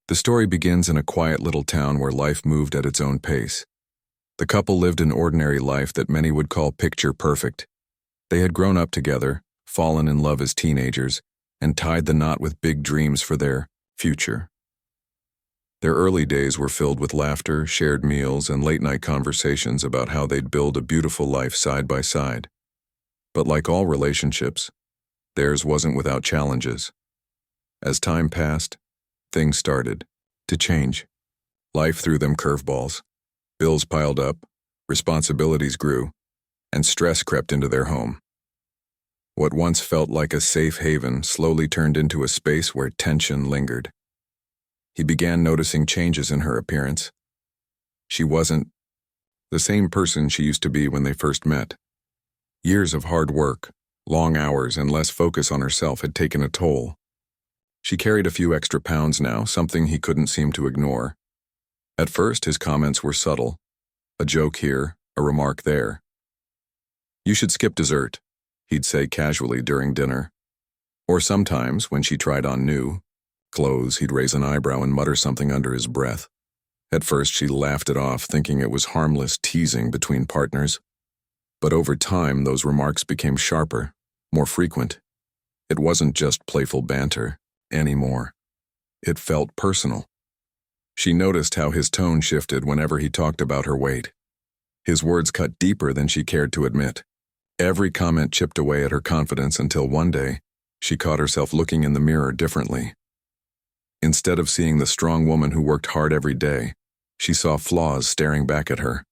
The story begins in a quiet little town where life moved at its own pace. The couple lived an ordinary life that many would call picture perfect. They had grown up together, fallen in love as teenagers, and tied the knot with big dreams for their future. Their early days were filled with laughter, shared meals, and late-night conversations about how they'd build a beautiful life side by side. But like all relationships, theirs wasn't without challenges. As time passed, things started to change. Life threw them curveballs. Bills piled up, responsibilities grew, and stress crept into their home. What once felt like a safe haven slowly turned into a space where tension lingered. He began noticing changes in her appearance. She wasn't the same person she used to be when they first met. Years of hard work, long hours, and less focus on herself had taken a toll. She carried a few extra pounds now, something he couldn't seem to ignore. At first, his comments were subtle. A joke here, a remark there. "You should skip dessert," he'd say casually during dinner. Or sometimes, when she tried on new clothes, he'd raise an eyebrow and mutter something under his breath. At first, she laughed it off, thinking it was harmless teasing between partners. But over time, those remarks became sharper, more frequent. It wasn't just playful banter anymore. It felt personal. She noticed how his tone shifted whenever he talked about her weight. His words cut deeper than she cared to admit. Every comment chipped away at her confidence until one day, she caught herself looking in the mirror differently. Instead of seeing the strong woman who worked hard every day, she saw flaws staring back at her.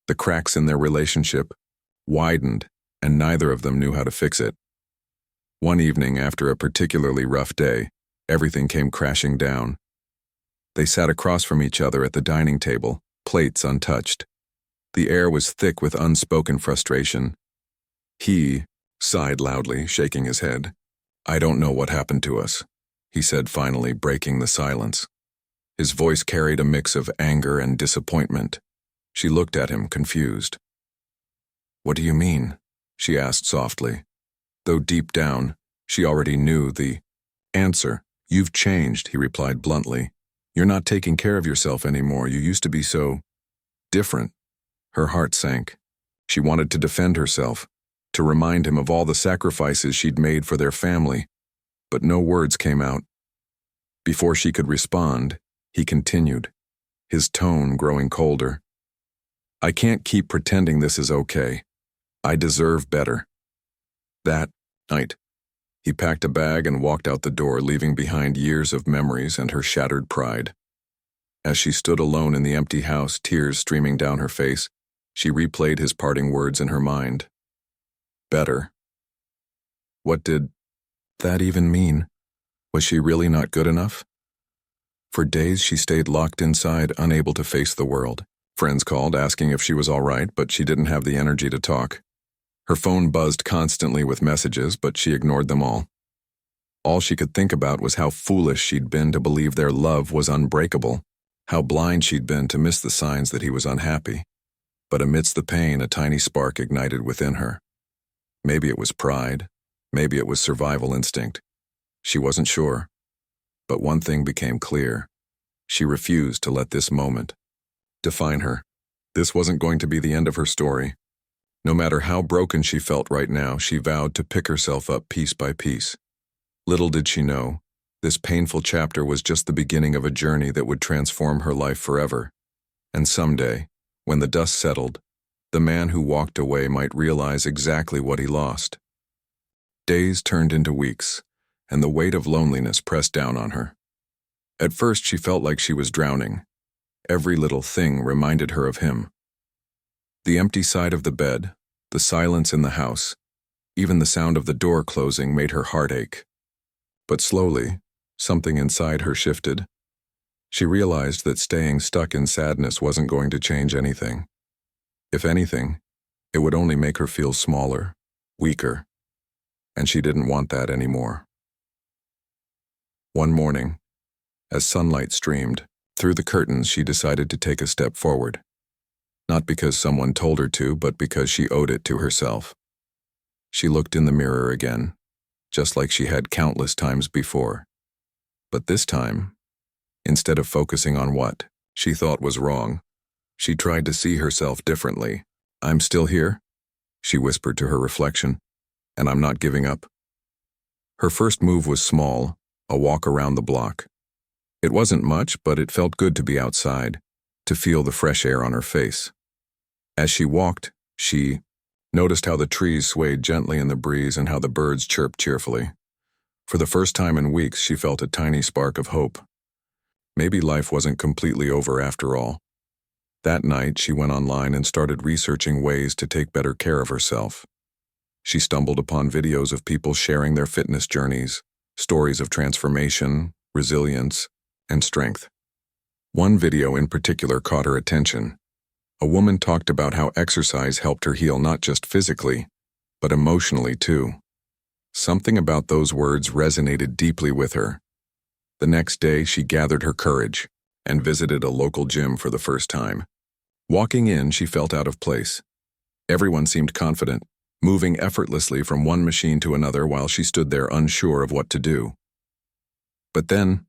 The cracks in their relationship widened, and neither of them knew how to fix it. One evening, after a particularly rough day, everything came crashing down. They sat across from each other at the dining table, plates untouched. The air was thick with unspoken frustration. He sighed loudly, shaking his head. "I don't know what happened to us," he said, finally breaking the silence. His voice carried a mix of anger and disappointment. She looked at him, confused. "What do you mean?" she asked softly, though deep down, she already knew the answer. "You've changed," he replied bluntly. "You're not taking care of yourself anymore. You used to be so different." Her heart sank. She wanted to defend herself, to remind him of all the sacrifices she'd made for their family, but no words came out. Before she could respond, he continued, his tone growing colder. "I can't keep pretending this is okay. I deserve better." That night, he packed a bag and walked out the door, leaving behind years of memories and her shattered pride. As she stood alone in the empty house, tears streaming down her face, she replayed his parting words in her mind. Better. What did that even mean? Was she really not good enough? For days she stayed locked inside, unable to face the world. Friends called, asking if she was all right, but she didn't have the energy to talk. Her phone buzzed constantly with messages, but she ignored them all. All she could think about was how foolish she'd been to believe their love was unbreakable, how blind she'd been to miss the signs that he was unhappy. But amidst the pain, a tiny spark ignited within her. Maybe it was pride, maybe it was survival instinct. She wasn't sure. But one thing became clear. She refused to let this moment define her. This wasn't going to be the end of her story. No matter how broken she felt right now, she vowed to pick herself up piece by piece. Little did she know, this painful chapter was just the beginning of a journey that would transform her life forever. And someday, when the dust settled, the man who walked away might realize exactly what he lost. Days turned into weeks, and the weight of loneliness pressed down on her. At first, she felt like she was drowning. Every little thing reminded her of him. The empty side of the bed, the silence in the house, even the sound of the door closing made her heart ache. But slowly, something inside her shifted. She realized that staying stuck in sadness wasn't going to change anything. If anything, it would only make her feel smaller, weaker, and she didn't want that anymore. One morning, as sunlight streamed through the curtains, she decided to take a step forward. Not because someone told her to, but because she owed it to herself. She looked in the mirror again, just like she had countless times before. But this time, Instead of focusing on what she thought was wrong, she tried to see herself differently. "I'm still here," she whispered to her reflection, "and I'm not giving up." Her first move was small, a walk around the block. It wasn't much, but it felt good to be outside, to feel the fresh air on her face. As she walked, she noticed how the trees swayed gently in the breeze and how the birds chirped cheerfully. For the first time in weeks, she felt a tiny spark of hope. Maybe life wasn't completely over after all. That night, she went online and started researching ways to take better care of herself. She stumbled upon videos of people sharing their fitness journeys, stories of transformation, resilience, and strength. One video in particular caught her attention. A woman talked about how exercise helped her heal not just physically, but emotionally too. Something about those words resonated deeply with her. The next day, she gathered her courage and visited a local gym for the first time. Walking in, she felt out of place. Everyone seemed confident, moving effortlessly from one machine to another while she stood there unsure of what to do. But then,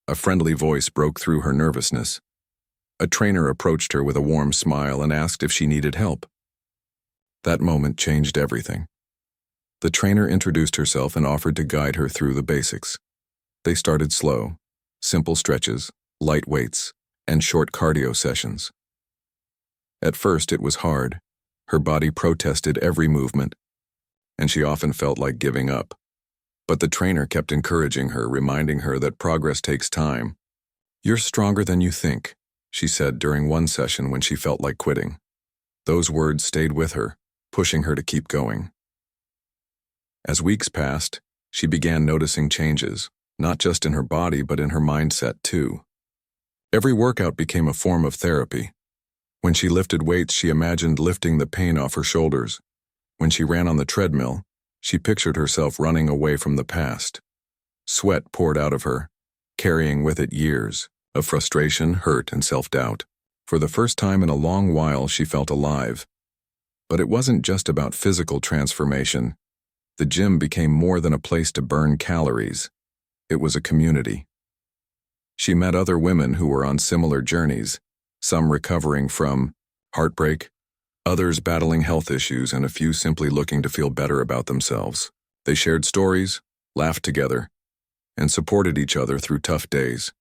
a friendly voice broke through her nervousness. A trainer approached her with a warm smile and asked if she needed help. That moment changed everything. The trainer introduced herself and offered to guide her through the basics. They started slow, simple stretches, light weights, and short cardio sessions. At first, it was hard. Her body protested every movement, and she often felt like giving up. But the trainer kept encouraging her, reminding her that progress takes time. "You're stronger than you think," she said during one session when she felt like quitting. Those words stayed with her, pushing her to keep going. As weeks passed, she began noticing changes, not just in her body but in her mindset too. Every workout became a form of therapy. When she lifted weights, she imagined lifting the pain off her shoulders. When she ran on the treadmill, she pictured herself running away from the past. Sweat poured out of her, carrying with it years of frustration, hurt, and self-doubt. For the first time in a long while, she felt alive. But it wasn't just about physical transformation. The gym became more than a place to burn calories. It was a community. She met other women who were on similar journeys, some recovering from heartbreak, others battling health issues, and a few simply looking to feel better about themselves. They shared stories, laughed together, and supported each other through tough days.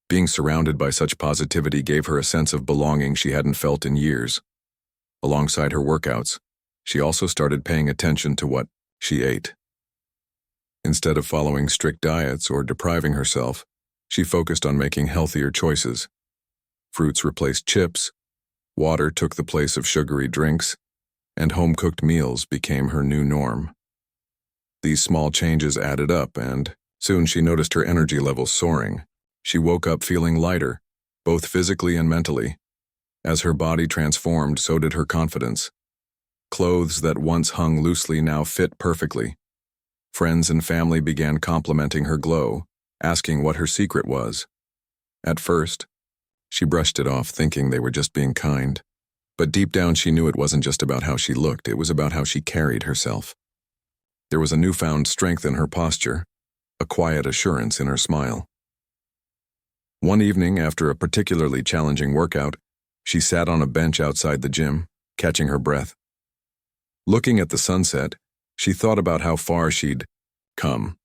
Being surrounded by such positivity gave her a sense of belonging she hadn't felt in years. Alongside her workouts, she also started paying attention to what she ate. Instead of following strict diets or depriving herself, she focused on making healthier choices. Fruits replaced chips, water took the place of sugary drinks, and home-cooked meals became her new norm. These small changes added up, and soon she noticed her energy levels soaring. She woke up feeling lighter, both physically and mentally. As her body transformed, so did her confidence. Clothes that once hung loosely now fit perfectly. Friends and family began complimenting her glow, asking what her secret was. At first, she brushed it off, thinking they were just being kind. But deep down, she knew it wasn't just about how she looked, it was about how she carried herself. There was a newfound strength in her posture, a quiet assurance in her smile. One evening, after a particularly challenging workout, she sat on a bench outside the gym, catching her breath. Looking at the sunset, she thought about how far she'd come.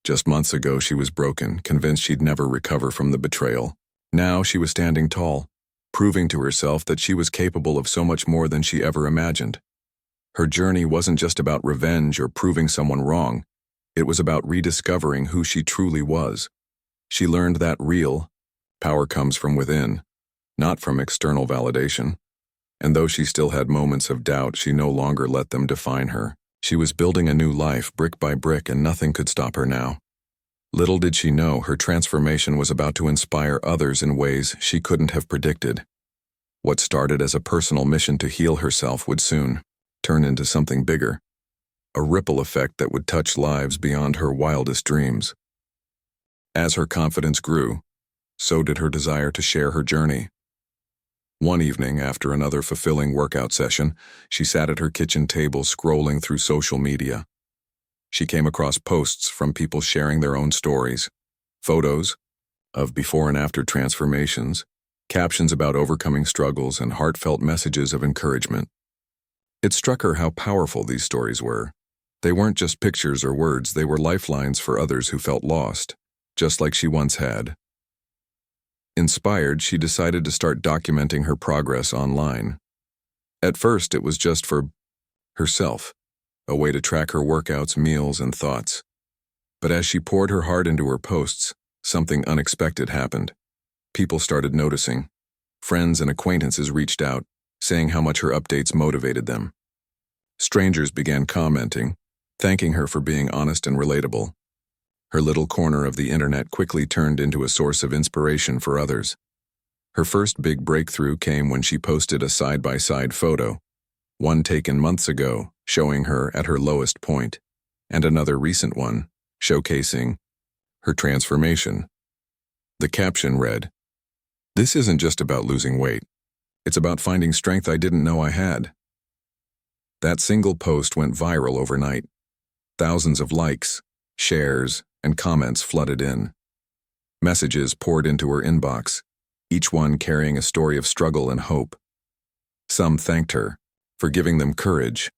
Just months ago, she was broken, convinced she'd never recover from the betrayal. Now she was standing tall, proving to herself that she was capable of so much more than she ever imagined. Her journey wasn't just about revenge or proving someone wrong. It was about rediscovering who she truly was. She learned that real power comes from within, not from external validation. And though she still had moments of doubt, she no longer let them define her. She was building a new life, brick by brick, and nothing could stop her now. Little did she know, her transformation was about to inspire others in ways she couldn't have predicted. What started as a personal mission to heal herself would soon turn into something bigger, a ripple effect that would touch lives beyond her wildest dreams. As her confidence grew, so did her desire to share her journey. One evening, after another fulfilling workout session, she sat at her kitchen table scrolling through social media. She came across posts from people sharing their own stories, photos, of before and after transformations, captions about overcoming struggles, and heartfelt messages of encouragement. It struck her how powerful these stories were. They weren't just pictures or words, they were lifelines for others who felt lost, just like she once had. Inspired, she decided to start documenting her progress online. At first, it was just for herself, a way to track her workouts, meals, and thoughts. But as she poured her heart into her posts, something unexpected happened. People started noticing. Friends and acquaintances reached out, saying how much her updates motivated them. Strangers began commenting, thanking her for being honest and relatable. Her little corner of the internet quickly turned into a source of inspiration for others. Her first big breakthrough came when she posted a side-by-side photo, one taken months ago, showing her at her lowest point, and another recent one, showcasing her transformation. The caption read, "This isn't just about losing weight. It's about finding strength I didn't know I had." That single post went viral overnight. Thousands of likes, shares, and comments flooded in. Messages poured into her inbox, each one carrying a story of struggle and hope. Some thanked her for giving them courage.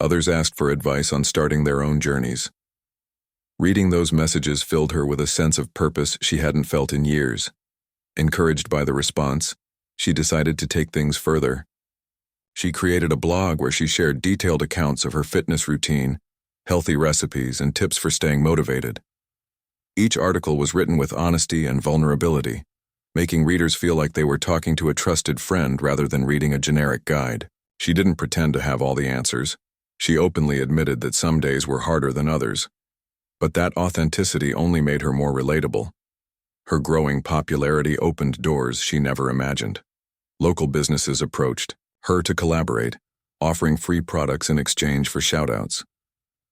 Others asked for advice on starting their own journeys. Reading those messages filled her with a sense of purpose she hadn't felt in years. Encouraged by the response, she decided to take things further. She created a blog where she shared detailed accounts of her fitness routine, healthy recipes, and tips for staying motivated. Each article was written with honesty and vulnerability, making readers feel like they were talking to a trusted friend rather than reading a generic guide. She didn't pretend to have all the answers. She openly admitted that some days were harder than others. But that authenticity only made her more relatable. Her growing popularity opened doors she never imagined. Local businesses approached her to collaborate, offering free products in exchange for shoutouts.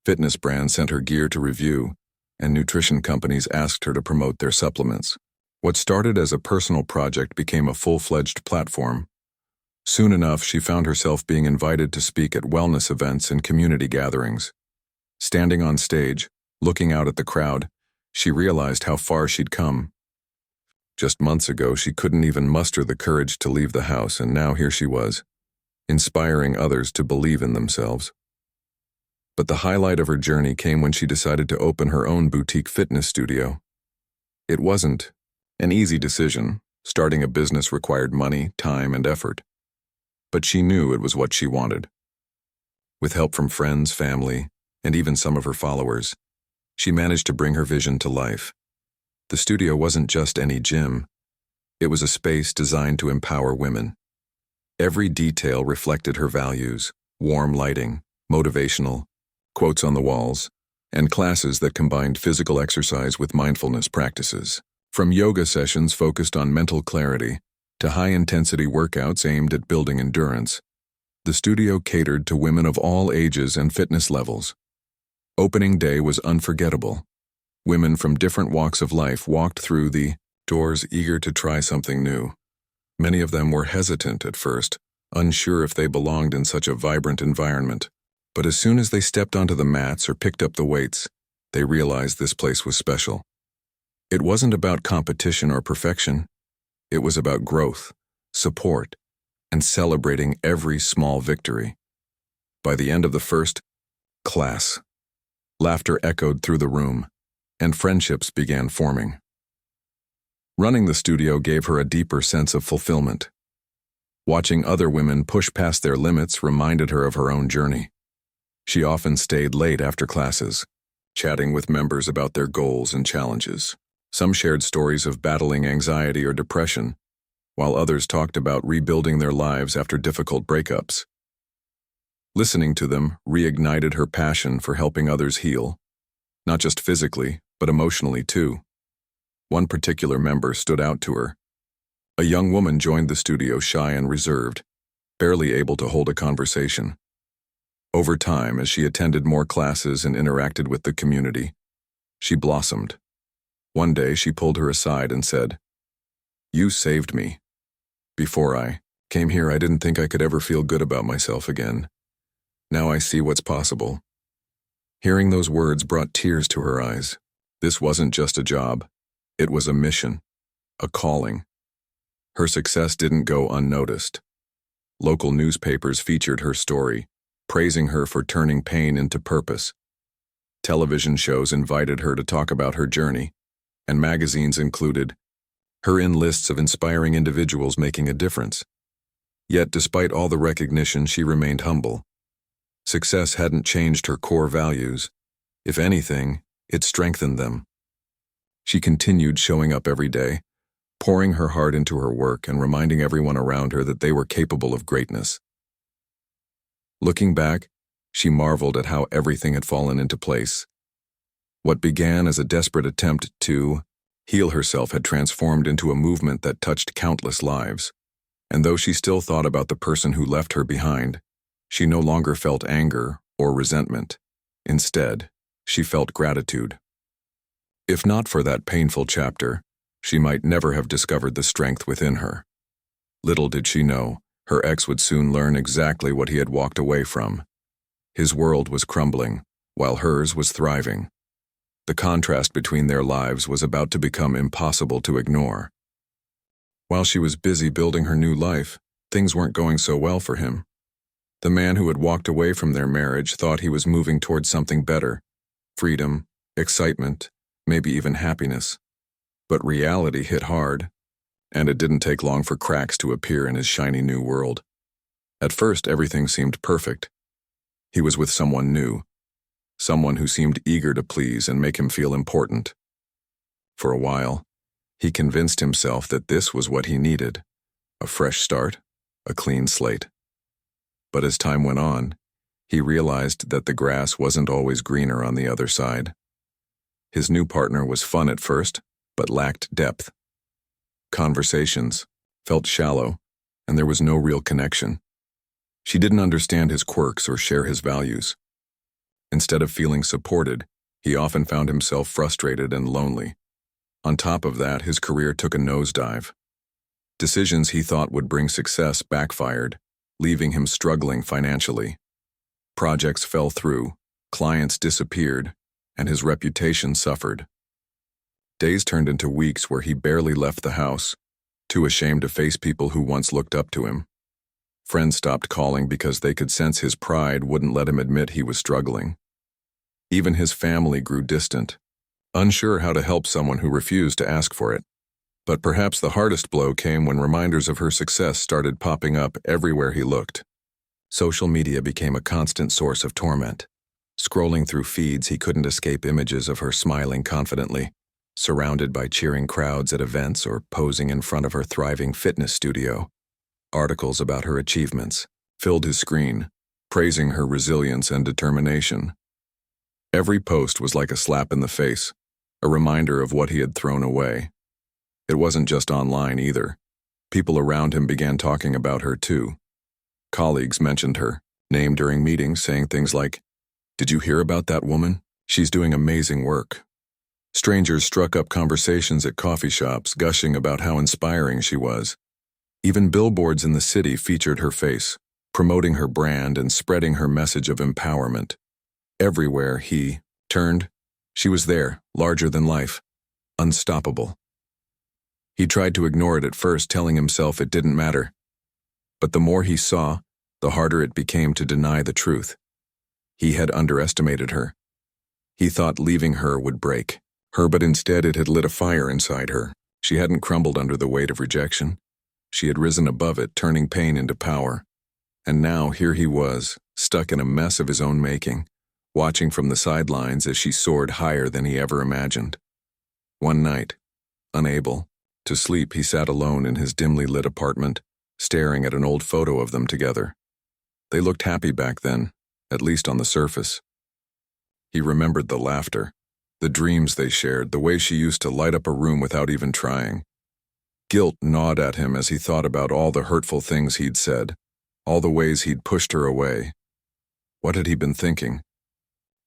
Fitness brands sent her gear to review, and nutrition companies asked her to promote their supplements. What started as a personal project became a full-fledged platform. Soon enough, she found herself being invited to speak at wellness events and community gatherings. Standing on stage, looking out at the crowd, she realized how far she'd come. Just months ago, she couldn't even muster the courage to leave the house, and now here she was, inspiring others to believe in themselves. But the highlight of her journey came when she decided to open her own boutique fitness studio. It wasn't an easy decision. Starting a business required money, time, and effort. But she knew it was what she wanted. With help from friends, family, and even some of her followers, she managed to bring her vision to life. The studio wasn't just any gym. It was a space designed to empower women. Every detail reflected her values: warm lighting, motivational, quotes on the walls, and classes that combined physical exercise with mindfulness practices. From yoga sessions focused on mental clarity to high-intensity workouts aimed at building endurance, the studio catered to women of all ages and fitness levels. Opening day was unforgettable. Women from different walks of life walked through the doors eager to try something new. Many of them were hesitant at first, unsure if they belonged in such a vibrant environment. But as soon as they stepped onto the mats or picked up the weights, they realized this place was special. It wasn't about competition or perfection. It was about growth, support, and celebrating every small victory. By the end of the first class, laughter echoed through the room, and friendships began forming. Running the studio gave her a deeper sense of fulfillment. Watching other women push past their limits reminded her of her own journey. She often stayed late after classes, chatting with members about their goals and challenges. Some shared stories of battling anxiety or depression, while others talked about rebuilding their lives after difficult breakups. Listening to them reignited her passion for helping others heal, not just physically, but emotionally too. One particular member stood out to her. A young woman joined the studio shy and reserved, barely able to hold a conversation. Over time, as she attended more classes and interacted with the community, she blossomed. One day, she pulled her aside and said, "You saved me. Before I came here, I didn't think I could ever feel good about myself again. Now I see what's possible." Hearing those words brought tears to her eyes. This wasn't just a job. It was a mission, a calling. Her success didn't go unnoticed. Local newspapers featured her story, praising her for turning pain into purpose. Television shows invited her to talk about her journey, and magazines included her in lists of inspiring individuals making a difference. Yet, despite all the recognition, she remained humble. Success hadn't changed her core values. If anything, it strengthened them. She continued showing up every day, pouring her heart into her work and reminding everyone around her that they were capable of greatness. Looking back, she marveled at how everything had fallen into place. What began as a desperate attempt to heal herself had transformed into a movement that touched countless lives. And though she still thought about the person who left her behind, she no longer felt anger or resentment. Instead, she felt gratitude. If not for that painful chapter, she might never have discovered the strength within her. Little did she know, her ex would soon learn exactly what he had walked away from. His world was crumbling, while hers was thriving. The contrast between their lives was about to become impossible to ignore. While she was busy building her new life, things weren't going so well for him. The man who had walked away from their marriage thought he was moving towards something better: freedom, excitement, maybe even happiness. But reality hit hard, and it didn't take long for cracks to appear in his shiny new world. At first, everything seemed perfect. He was with someone new, someone who seemed eager to please and make him feel important. For a while, he convinced himself that this was what he needed: a fresh start, a clean slate. But as time went on, he realized that the grass wasn't always greener on the other side. His new partner was fun at first, but lacked depth. Conversations felt shallow, and there was no real connection. She didn't understand his quirks or share his values. Instead of feeling supported, he often found himself frustrated and lonely. On top of that, his career took a nosedive. Decisions he thought would bring success backfired, leaving him struggling financially. Projects fell through, clients disappeared, and his reputation suffered. Days turned into weeks where he barely left the house, too ashamed to face people who once looked up to him. Friends stopped calling because they could sense his pride wouldn't let him admit he was struggling. Even his family grew distant, unsure how to help someone who refused to ask for it. But perhaps the hardest blow came when reminders of her success started popping up everywhere he looked. Social media became a constant source of torment. Scrolling through feeds, he couldn't escape images of her smiling confidently, surrounded by cheering crowds at events or posing in front of her thriving fitness studio. Articles about her achievements filled his screen, praising her resilience and determination. Every post was like a slap in the face, a reminder of what he had thrown away. It wasn't just online either. People around him began talking about her too. Colleagues mentioned her name during meetings, saying things like, "Did you hear about that woman? She's doing amazing work." Strangers struck up conversations at coffee shops, gushing about how inspiring she was. Even billboards in the city featured her face, promoting her brand and spreading her message of empowerment. Everywhere he turned, she was there, larger than life, unstoppable. He tried to ignore it at first, telling himself it didn't matter. But the more he saw, the harder it became to deny the truth. He had underestimated her. He thought leaving her would break her, but instead it had lit a fire inside her. She hadn't crumbled under the weight of rejection. She had risen above it, turning pain into power. And now here he was, stuck in a mess of his own making, watching from the sidelines as she soared higher than he ever imagined. One night, unable to sleep, he sat alone in his dimly lit apartment, staring at an old photo of them together. They looked happy back then, at least on the surface. He remembered the laughter, the dreams they shared, the way she used to light up a room without even trying. Guilt gnawed at him as he thought about all the hurtful things he'd said, all the ways he'd pushed her away. What had he been thinking?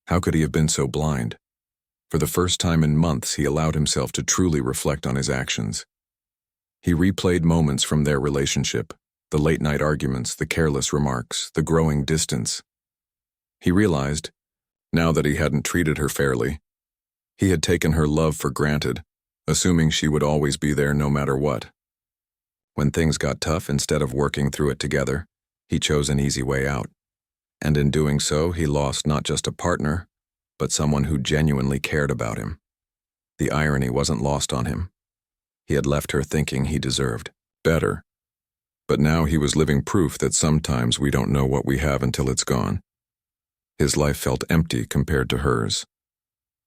How could he have been so blind? For the first time in months, he allowed himself to truly reflect on his actions. He replayed moments from their relationship, the late-night arguments, the careless remarks, the growing distance. He realized, now that he hadn't treated her fairly, he had taken her love for granted, assuming she would always be there no matter what. When things got tough, instead of working through it together, he chose an easy way out. And in doing so, he lost not just a partner, but someone who genuinely cared about him. The irony wasn't lost on him. He had left her thinking he deserved better. But now he was living proof that sometimes we don't know what we have until it's gone. His life felt empty compared to hers.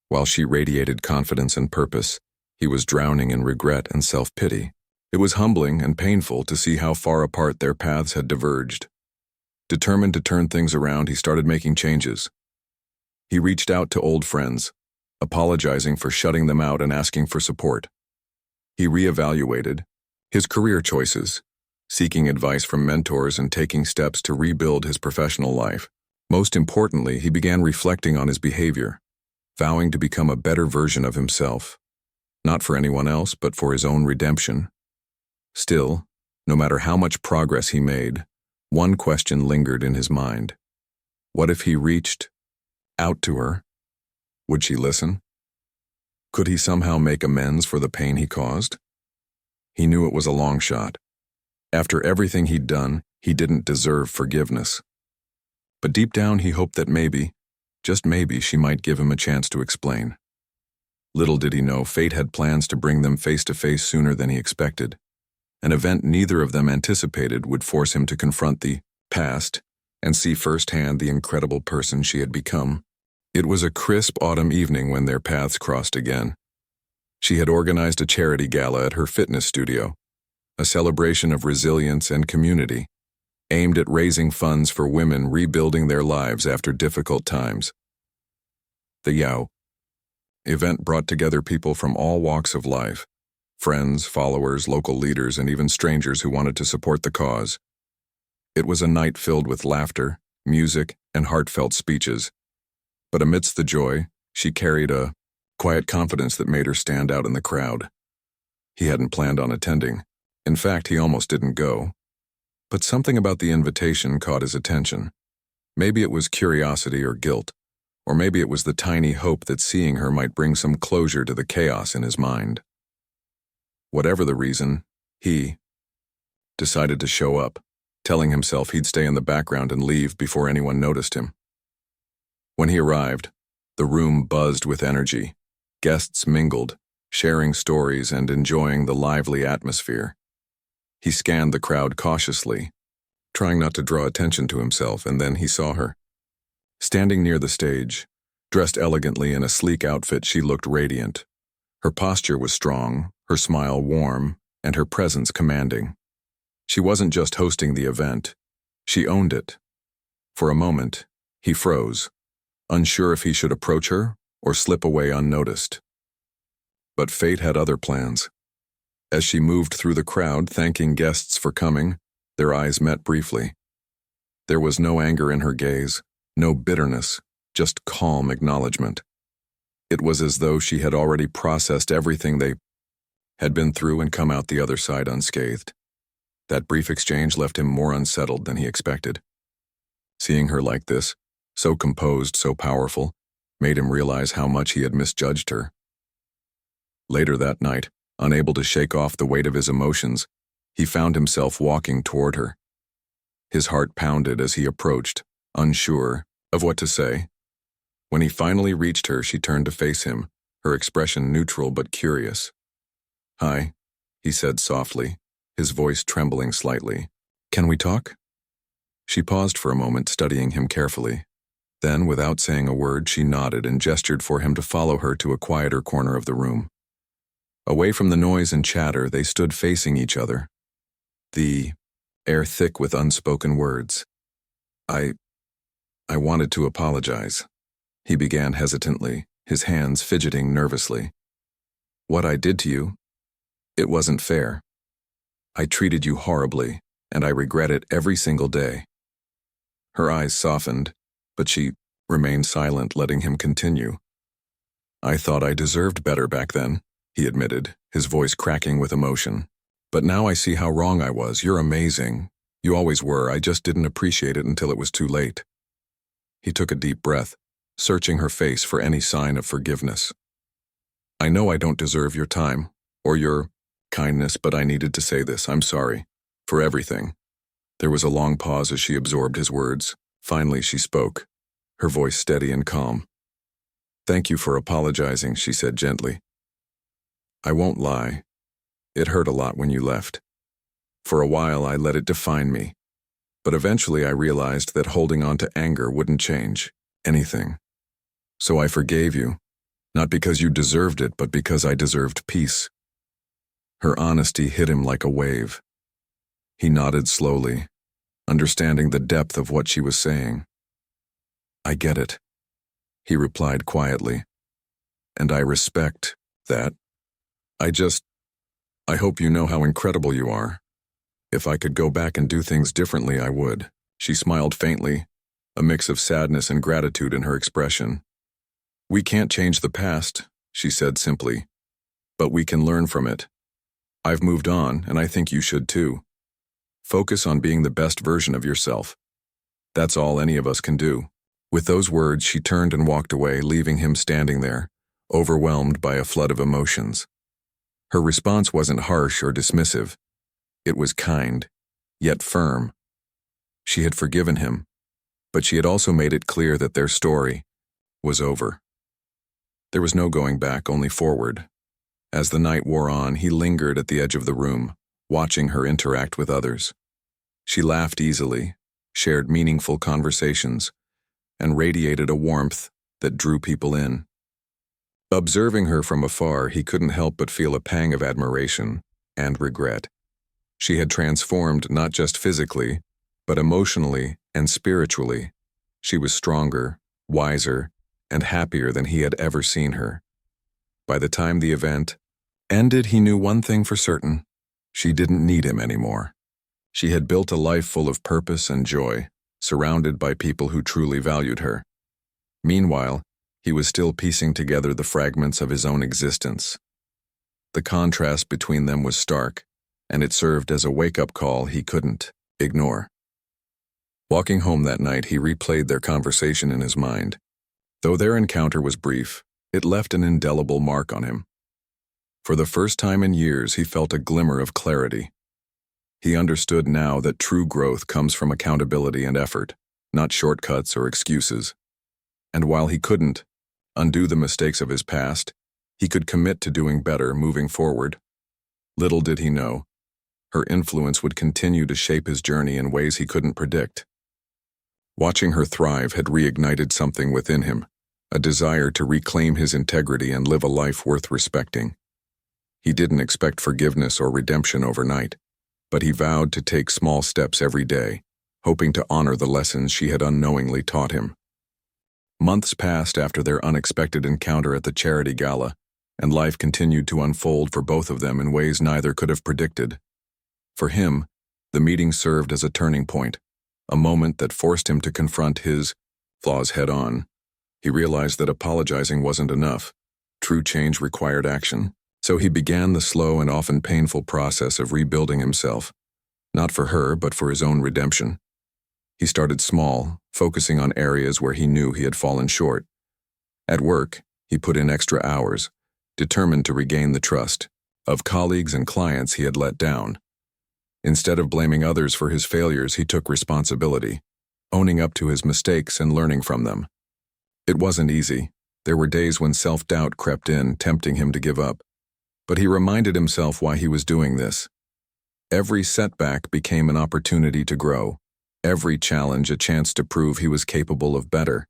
While she radiated confidence and purpose, he was drowning in regret and self-pity. It was humbling and painful to see how far apart their paths had diverged. Determined to turn things around, he started making changes. He reached out to old friends, apologizing for shutting them out and asking for support. He reevaluated his career choices, seeking advice from mentors and taking steps to rebuild his professional life. Most importantly, he began reflecting on his behavior, vowing to become a better version of himself, not for anyone else, but for his own redemption. Still, no matter how much progress he made, one question lingered in his mind. What if he reached out to her? Would she listen? Could he somehow make amends for the pain he caused? He knew it was a long shot. After everything he'd done, he didn't deserve forgiveness. But deep down he hoped that maybe, just maybe, she might give him a chance to explain. Little did he know, fate had plans to bring them face to face sooner than he expected. An event neither of them anticipated would force him to confront the past and see firsthand the incredible person she had become. It was a crisp autumn evening when their paths crossed again. She had organized a charity gala at her fitness studio, a celebration of resilience and community, aimed at raising funds for women rebuilding their lives after difficult times. The Yao event brought together people from all walks of life, friends, followers, local leaders, and even strangers who wanted to support the cause. It was a night filled with laughter, music, and heartfelt speeches. But amidst the joy, she carried a quiet confidence that made her stand out in the crowd. He hadn't planned on attending. In fact, he almost didn't go. But something about the invitation caught his attention. Maybe it was curiosity or guilt, or maybe it was the tiny hope that seeing her might bring some closure to the chaos in his mind. Whatever the reason, he decided to show up, telling himself he'd stay in the background and leave before anyone noticed him. When he arrived, the room buzzed with energy. Guests mingled, sharing stories and enjoying the lively atmosphere. He scanned the crowd cautiously, trying not to draw attention to himself, and then he saw her. Standing near the stage, dressed elegantly in a sleek outfit, she looked radiant. Her posture was strong, her smile warm, and her presence commanding. She wasn't just hosting the event, she owned it. For a moment, he froze, unsure if he should approach her or slip away unnoticed. But fate had other plans. As she moved through the crowd, thanking guests for coming, their eyes met briefly. There was no anger in her gaze, no bitterness, just calm acknowledgement. It was as though she had already processed everything they had been through and come out the other side unscathed. That brief exchange left him more unsettled than he expected. Seeing her like this, so composed, so powerful, made him realize how much he had misjudged her. Later that night, unable to shake off the weight of his emotions, he found himself walking toward her. His heart pounded as he approached, unsure of what to say. When he finally reached her, she turned to face him, her expression neutral but curious. "Hi," he said softly, his voice trembling slightly. "Can we talk?" She paused for a moment, studying him carefully. Then, without saying a word, she nodded and gestured for him to follow her to a quieter corner of the room. Away from the noise and chatter, they stood facing each other, the air thick with unspoken words. I wanted to apologize," he began hesitantly, his hands fidgeting nervously. "What I did to you, it wasn't fair. I treated you horribly, and I regret it every single day." Her eyes softened, but she remained silent, letting him continue. "I thought I deserved better back then," he admitted, his voice cracking with emotion. "But now I see how wrong I was. You're amazing. You always were. I just didn't appreciate it until it was too late." He took a deep breath, searching her face for any sign of forgiveness. I know I don't deserve your time or your kindness, but I needed to say this. I'm sorry for everything." There was a long pause as she absorbed his words. Finally, she spoke, her voice steady and calm. "Thank you for apologizing," she said gently. "I won't lie. It hurt a lot when you left. For a while, I let it define me. But eventually, I realized that holding on to anger wouldn't change anything. So I forgave you, not because you deserved it, but because I deserved peace." Her honesty hit him like a wave. He nodded slowly, understanding the depth of what she was saying. "I get it," he replied quietly, "and I respect that. I hope you know how incredible you are. If I could go back and do things differently, I would." She smiled faintly, a mix of sadness and gratitude in her expression. "We can't change the past," she said simply, "but we can learn from it. I've moved on, and I think you should too. Focus on being the best version of yourself. That's all any of us can do." With those words, she turned and walked away, leaving him standing there, overwhelmed by a flood of emotions. Her response wasn't harsh or dismissive. It was kind, yet firm. She had forgiven him, but she had also made it clear that their story was over. There was no going back, only forward. As the night wore on, he lingered at the edge of the room, watching her interact with others. She laughed easily, shared meaningful conversations, and radiated a warmth that drew people in. Observing her from afar, he couldn't help but feel a pang of admiration and regret. She had transformed not just physically, but emotionally and spiritually. She was stronger, wiser, and happier than he had ever seen her. By the time the event ended, he knew one thing for certain: she didn't need him anymore. She had built a life full of purpose and joy, surrounded by people who truly valued her. Meanwhile, he was still piecing together the fragments of his own existence. The contrast between them was stark, and it served as a wake-up call he couldn't ignore. Walking home that night, he replayed their conversation in his mind. Though their encounter was brief, it left an indelible mark on him. For the first time in years, he felt a glimmer of clarity. He understood now that true growth comes from accountability and effort, not shortcuts or excuses. And while he couldn't undo the mistakes of his past, he could commit to doing better moving forward. Little did he know, her influence would continue to shape his journey in ways he couldn't predict. Watching her thrive had reignited something within him, a desire to reclaim his integrity and live a life worth respecting. He didn't expect forgiveness or redemption overnight, but he vowed to take small steps every day, hoping to honor the lessons she had unknowingly taught him. Months passed after their unexpected encounter at the charity gala, and life continued to unfold for both of them in ways neither could have predicted. For him, the meeting served as a turning point, a moment that forced him to confront his flaws head-on. He realized that apologizing wasn't enough. True change required action. So he began the slow and often painful process of rebuilding himself, not for her, but for his own redemption. He started small, focusing on areas where he knew he had fallen short. At work, he put in extra hours, determined to regain the trust of colleagues and clients he had let down. Instead of blaming others for his failures, he took responsibility, owning up to his mistakes and learning from them. It wasn't easy. There were days when self-doubt crept in, tempting him to give up. But he reminded himself why he was doing this. Every setback became an opportunity to grow, every challenge a chance to prove he was capable of better.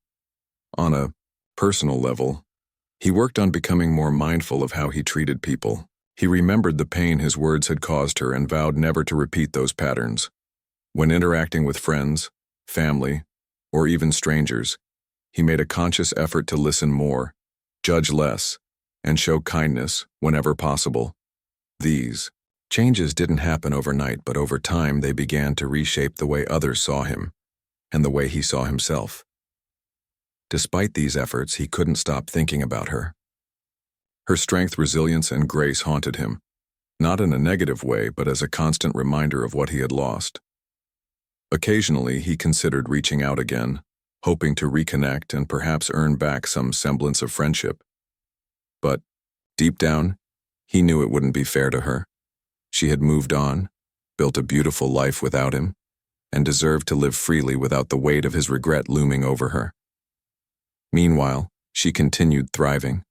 On a personal level, he worked on becoming more mindful of how he treated people. He remembered the pain his words had caused her and vowed never to repeat those patterns. When interacting with friends, family, or even strangers, he made a conscious effort to listen more, judge less, and show kindness whenever possible. These changes didn't happen overnight, but over time they began to reshape the way others saw him and the way he saw himself. Despite these efforts, he couldn't stop thinking about her. Her strength, resilience, and grace haunted him, not in a negative way, but as a constant reminder of what he had lost. Occasionally, he considered reaching out again, hoping to reconnect and perhaps earn back some semblance of friendship. But Deep down, he knew it wouldn't be fair to her. She had moved on, built a beautiful life without him, and deserved to live freely without the weight of his regret looming over her. Meanwhile, she continued thriving,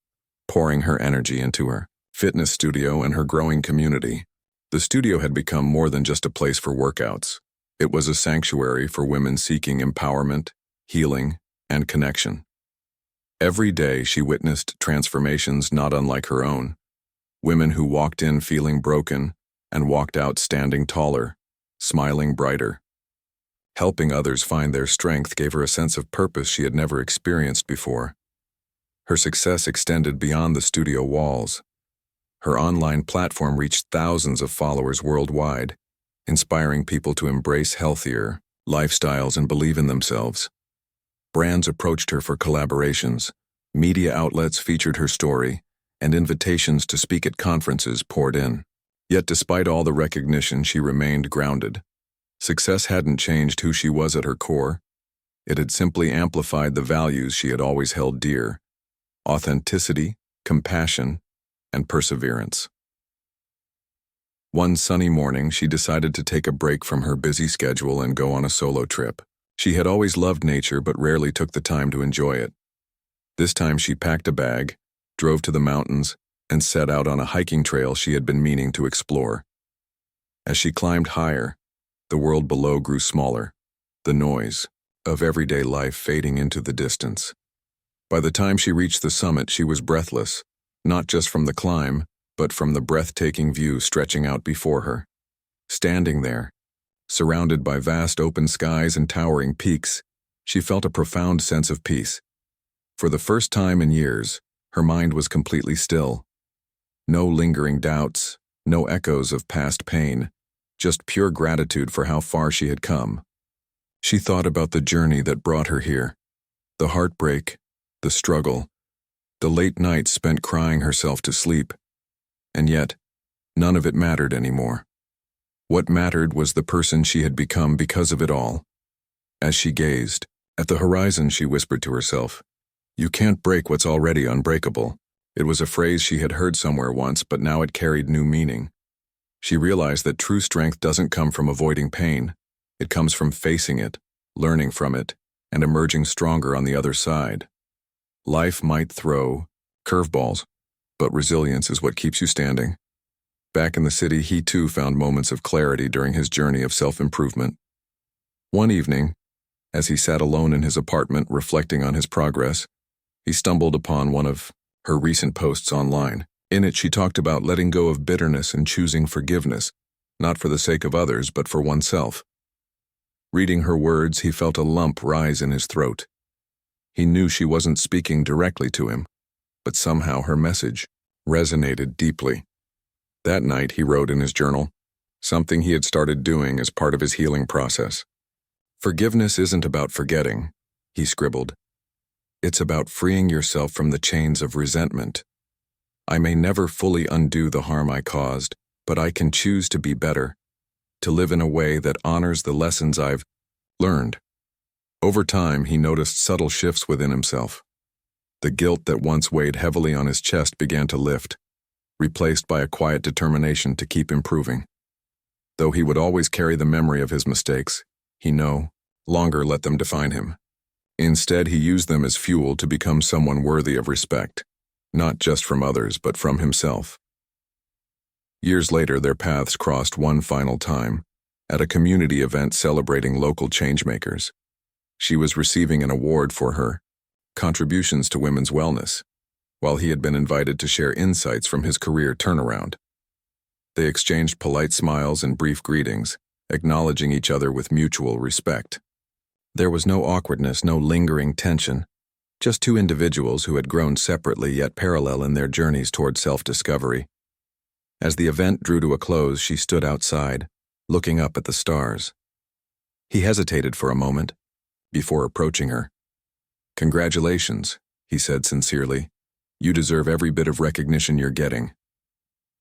pouring her energy into her fitness studio and her growing community. The studio had become more than just a place for workouts. It was a sanctuary for women seeking empowerment, healing, and connection. Every day she witnessed transformations not unlike her own. Women who walked in feeling broken and walked out standing taller, smiling brighter. Helping others find their strength gave her a sense of purpose she had never experienced before. Her success extended beyond the studio walls. Her online platform reached thousands of followers worldwide, inspiring people to embrace healthier lifestyles and believe in themselves. Brands approached her for collaborations, media outlets featured her story, and invitations to speak at conferences poured in. Yet despite all the recognition, she remained grounded. Success hadn't changed who she was at her core. It had simply amplified the values she had always held dear: authenticity, compassion, and perseverance. One sunny morning, she decided to take a break from her busy schedule and go on a solo trip. She had always loved nature but rarely took the time to enjoy it. This time she packed a bag, drove to the mountains, and set out on a hiking trail she had been meaning to explore. As she climbed higher, the world below grew smaller, the noise of everyday life fading into the distance. By the time she reached the summit, she was breathless, not just from the climb, but from the breathtaking view stretching out before her. Standing there, surrounded by vast open skies and towering peaks, she felt a profound sense of peace. For the first time in years, her mind was completely still. No lingering doubts, no echoes of past pain, just pure gratitude for how far she had come. She thought about the journey that brought her here, the heartbreak, the struggle, the late nights spent crying herself to sleep. And yet, none of it mattered anymore. What mattered was the person she had become because of it all. As she gazed at the horizon, she whispered to herself, "You can't break what's already unbreakable." It was a phrase she had heard somewhere once, but now it carried new meaning. She realized that true strength doesn't come from avoiding pain. It comes from facing it, learning from it, and emerging stronger on the other side. Life might throw curveballs, but resilience is what keeps you standing. Back in the city, he too found moments of clarity during his journey of self-improvement. One evening, as he sat alone in his apartment reflecting on his progress, he stumbled upon one of her recent posts online. In it, she talked about letting go of bitterness and choosing forgiveness, not for the sake of others, but for oneself. Reading her words, he felt a lump rise in his throat. He knew she wasn't speaking directly to him, but somehow her message resonated deeply. That night, he wrote in his journal, something he had started doing as part of his healing process. "Forgiveness isn't about forgetting," he scribbled. "It's about freeing yourself from the chains of resentment. I may never fully undo the harm I caused, but I can choose to be better, to live in a way that honors the lessons I've learned." Over time, he noticed subtle shifts within himself. The guilt that once weighed heavily on his chest began to lift, replaced by a quiet determination to keep improving. Though he would always carry the memory of his mistakes, he no longer let them define him. Instead, he used them as fuel to become someone worthy of respect, not just from others, but from himself. Years later, their paths crossed one final time, at a community event celebrating local changemakers. She was receiving an award for her contributions to women's wellness, while he had been invited to share insights from his career turnaround. They exchanged polite smiles and brief greetings, acknowledging each other with mutual respect. There was no awkwardness, no lingering tension, just two individuals who had grown separately yet parallel in their journeys toward self-discovery. As the event drew to a close, she stood outside, looking up at the stars. He hesitated for a moment, before approaching her. "Congratulations," he said sincerely. "You deserve every bit of recognition you're getting."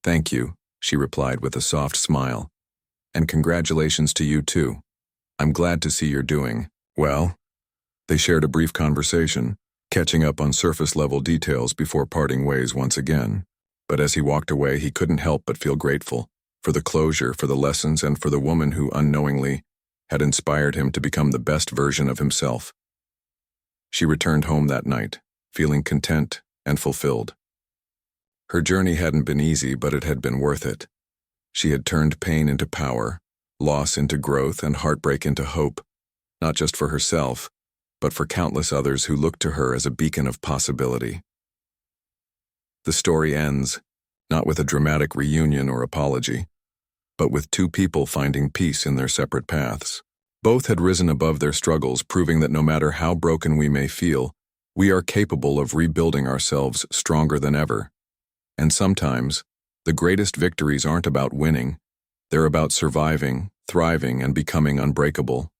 "Thank you," she replied with a soft smile. "And congratulations to you too. I'm glad to see you're doing well." They shared a brief conversation, catching up on surface-level details before parting ways once again. But as he walked away, he couldn't help but feel grateful for the closure, for the lessons, and for the woman who unknowingly had inspired him to become the best version of himself. She returned home that night, feeling content and fulfilled. Her journey hadn't been easy, but it had been worth it. She had turned pain into power, loss into growth, and heartbreak into hope, not just for herself, but for countless others who looked to her as a beacon of possibility. The story ends, not with a dramatic reunion or apology, but with two people finding peace in their separate paths. Both had risen above their struggles, proving that no matter how broken we may feel, we are capable of rebuilding ourselves stronger than ever. And sometimes, the greatest victories aren't about winning, they're about surviving, thriving, and becoming unbreakable.